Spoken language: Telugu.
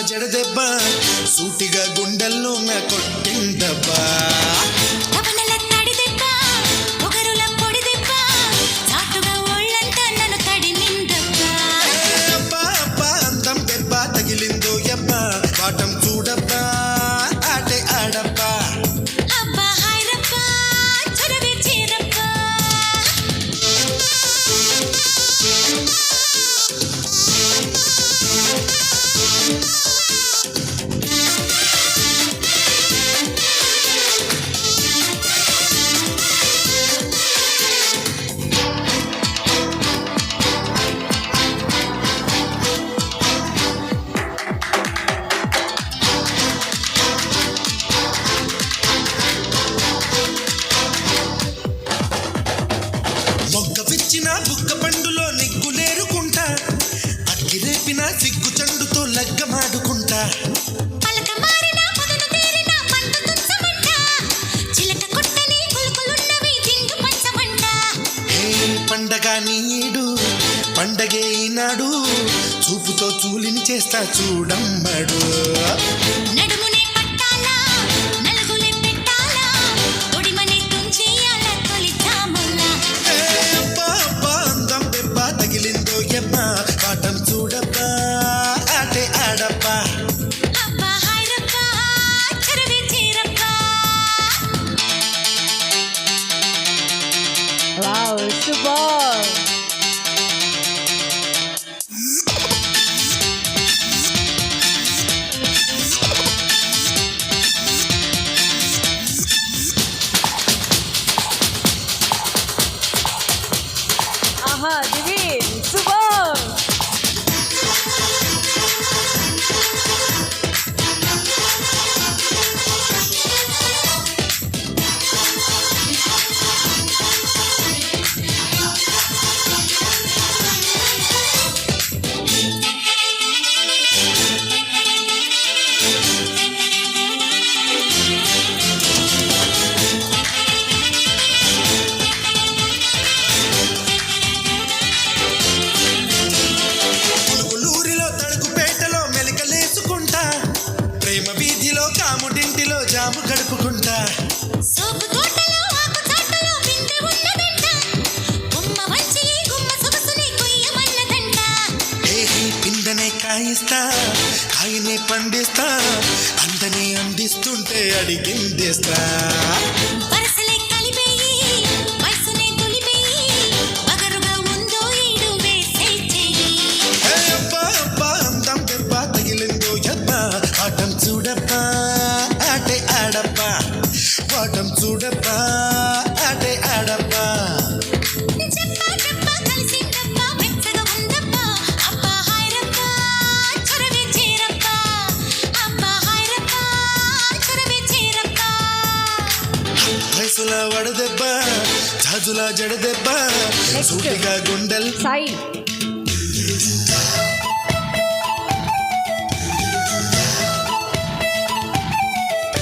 జడదెబ్బ సూటిగా గుండెల్లో నా కొట్టిందబ్బా అందం దెబ్బ తగిలిందో ఎబ్బా పాఠం చూడబ్బా ఆటే ఆడబ్బా బుక్క పండులో నిగ్గులేరుకుంటా అగ్గిరేపిన సిగ్గు చండుతో లగ్గమాడుకుంటా పండగ నీడు పండగే ఈనాడు చూపుతో చూలిని చేస్తా చూడమ్మడు పాఠం చూడబ్బా ఆటే ఆడబ్బా Wow, super! Aha, Divin, super! కాముడింటిలో జాము గడుపుకుంటా పిందనే కాయిస్తా కాయనే పండిస్తా అందనే అందిస్తుంటే అడిగిందేస్తా అందం దెబ్బ తగిలిందో ఎబ్బా ఆటం చూడబ్బా ఆటే ఆడబ్బా పాఠం చూడబ్బా ఆటే ఆడబ్బా వయసులా వడదెబ్బ జాజులా జడదెబ్బ సూటిగా గుండెల్ సైడ్